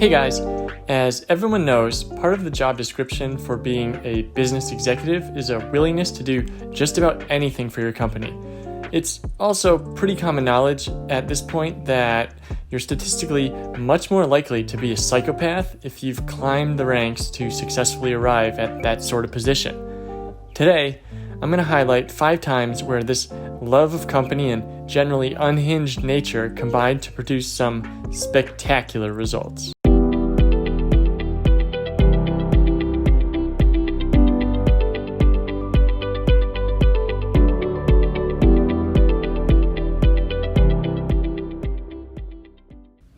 Hey guys, as everyone knows, part of the job description for being a business executive is a willingness to do just about anything for your company. It's also pretty common knowledge at this point that you're statistically much more likely to be a psychopath if you've climbed the ranks to successfully arrive at that sort of position. Today, I'm going to highlight 5 times where this love of company and generally unhinged nature combined to produce some spectacular results.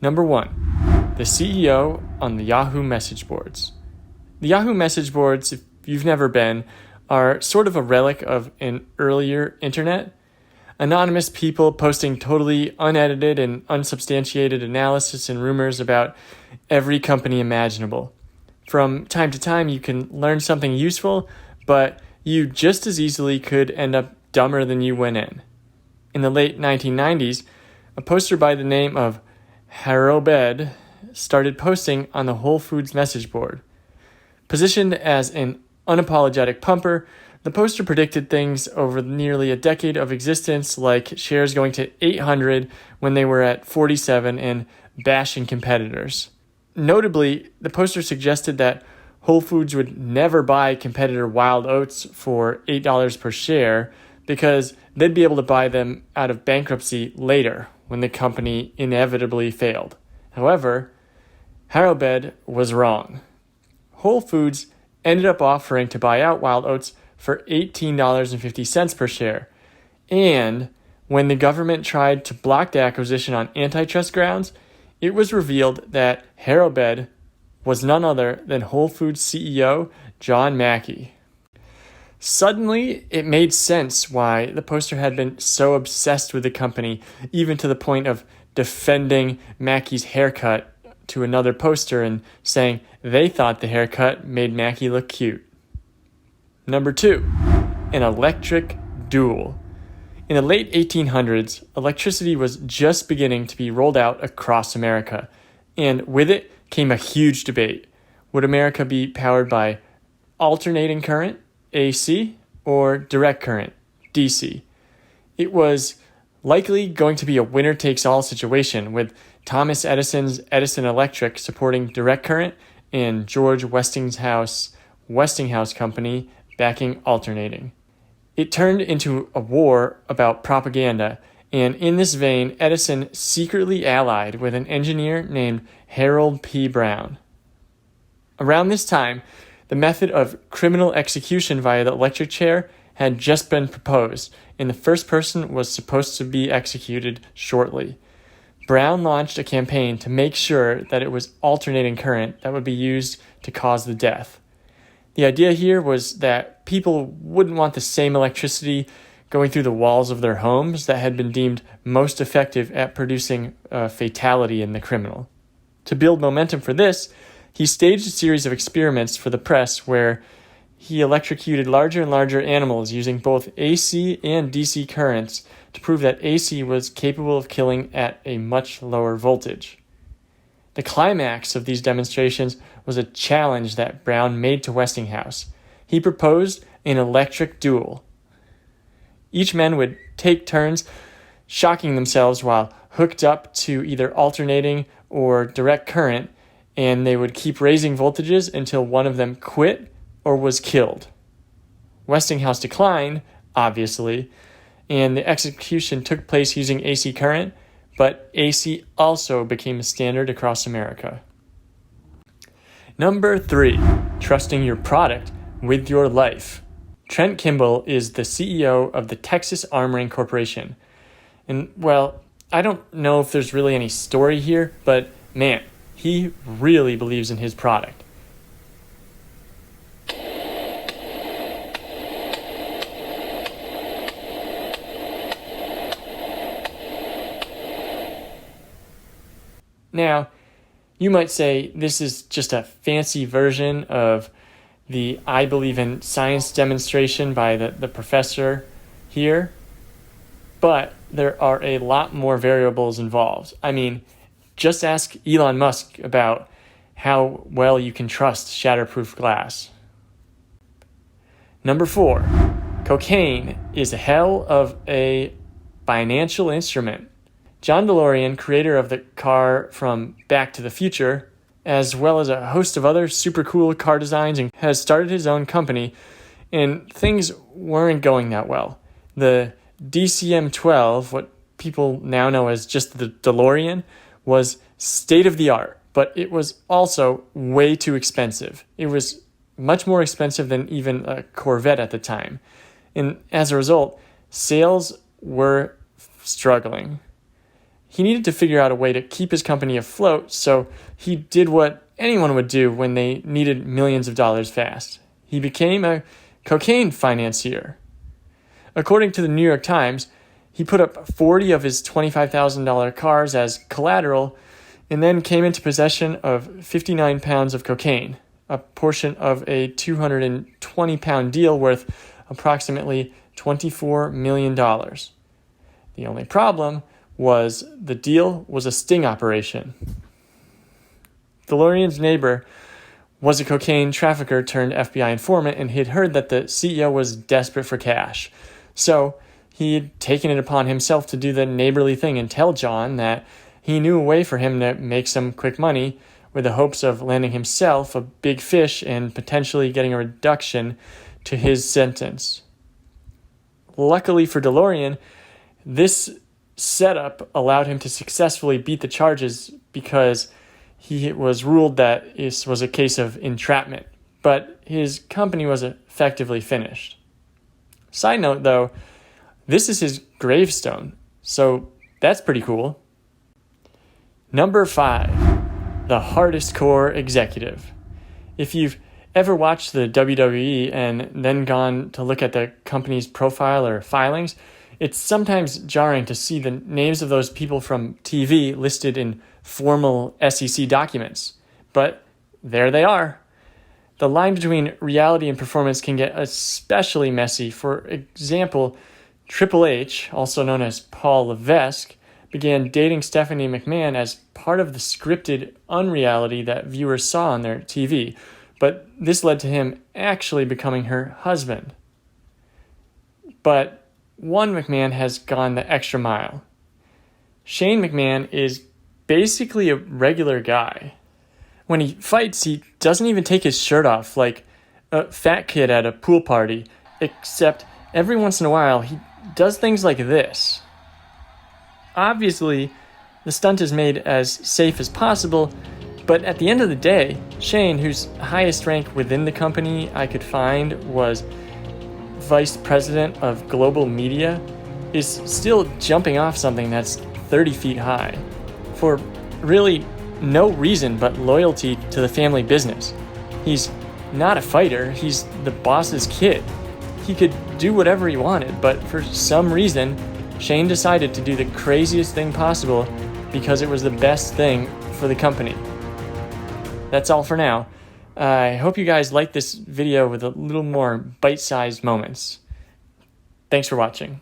Number 1, the CEO on the Yahoo message boards. The Yahoo message boards, if you've never been, are sort of a relic of an earlier internet. Anonymous people posting totally unedited and unsubstantiated analysis and rumors about every company imaginable. From time to time, you can learn something useful, but you just as easily could end up dumber than you went in. In the late 1990s, a poster by the name of Yahoo started posting on the Whole Foods message board. Positioned as an unapologetic pumper, the poster predicted things over nearly a decade of existence, like shares going to 800 when they were at 47 and bashing competitors. Notably, the poster suggested that Whole Foods would never buy competitor Wild Oats for $8 per share because they'd be able to buy them out of bankruptcy later when the company inevitably failed. However, Yahoo was wrong. Whole Foods ended up offering to buy out Wild Oats for $18.50 per share. And when the government tried to block the acquisition on antitrust grounds, it was revealed that Yahoo was none other than Whole Foods CEO John Mackey. Suddenly, it made sense why the poster had been so obsessed with the company, even to the point of defending Mackey's haircut to another poster and saying they thought the haircut made Mackey look cute. Number 2, an electric duel. In the late 1800s, electricity was just beginning to be rolled out across America, and with it came a huge debate. Would America be powered by alternating current, AC, or direct current, DC? It was likely going to be a winner-takes-all situation, with Thomas Edison's Edison Electric supporting direct current and George Westinghouse Company backing alternating. It turned into a war about propaganda, and in this vein, Edison secretly allied with an engineer named Harold P. Brown. Around this time, the method of criminal execution via the electric chair had just been proposed, and the first person was supposed to be executed shortly. Brown launched a campaign to make sure that it was alternating current that would be used to cause the death. The idea here was that people wouldn't want the same electricity going through the walls of their homes that had been deemed most effective at producing a fatality in the criminal. To build momentum for this, he staged a series of experiments for the press where he electrocuted larger and larger animals using both AC and DC currents to prove that AC was capable of killing at a much lower voltage. The climax of these demonstrations was a challenge that Brown made to Westinghouse. He proposed an electric duel. Each man would take turns shocking themselves while hooked up to either alternating or direct current, and they would keep raising voltages until one of them quit or was killed. Westinghouse declined, obviously, and the execution took place using AC current, but AC also became a standard across America. Number 3, trusting your product with your life. Trent Kimball is the CEO of the Texas Armoring Corporation. And, well, I don't know if there's really any story here, but man, he really believes in his product. Now, you might say this is just a fancy version of the I believe in science demonstration by the professor here, but there are a lot more variables involved. I mean, just ask Elon Musk about how well you can trust shatterproof glass. Number 4, cocaine is a hell of a financial instrument. John DeLorean, creator of the car from Back to the Future, as well as a host of other super cool car designs, and has started his own company, and things weren't going that well. The DCM-12, what people now know as just the DeLorean, was state of the art, but it was also way too expensive. It was much more expensive than even a Corvette at the time. And as a result, sales were struggling. He needed to figure out a way to keep his company afloat, so he did what anyone would do when they needed millions of dollars fast. He became a cocaine financier. According to the New York Times, he put up 40 of his $25,000 cars as collateral and then came into possession of 59 pounds of cocaine, a portion of a 220-pound deal worth approximately $24 million. The only problem was the deal was a sting operation. DeLorean's neighbor was a cocaine trafficker turned FBI informant, and he had heard that the CEO was desperate for cash. So he had taken it upon himself to do the neighborly thing and tell John that he knew a way for him to make some quick money with the hopes of landing himself a big fish and potentially getting a reduction to his sentence. Luckily for DeLorean, this setup allowed him to successfully beat the charges because he was ruled that this was a case of entrapment, but his company was effectively finished. Side note though, this is his gravestone, so that's pretty cool. Number 5, the hardest core executive. If you've ever watched the WWE and then gone to look at the company's profile or filings, it's sometimes jarring to see the names of those people from TV listed in formal SEC documents. But there they are. The line between reality and performance can get especially messy. For example, Triple H, also known as Paul Levesque, began dating Stephanie McMahon as part of the scripted unreality that viewers saw on their TV. But this led to him actually becoming her husband. But one McMahon has gone the extra mile. Shane McMahon is basically a regular guy. When he fights, he doesn't even take his shirt off like a fat kid at a pool party, except every once in a while he does things like this. Obviously, the stunt is made as safe as possible, but at the end of the day, Shane, whose highest rank within the company I could find was Vice President of Global Media, is still jumping off something that's 30 feet high for really no reason but loyalty to the family business. He's not a fighter, he's the boss's kid. He could do whatever he wanted, but for some reason, Shane decided to do the craziest thing possible because it was the best thing for the company. That's all for now. I hope you guys like this video with a little more bite-sized moments. Thanks for watching.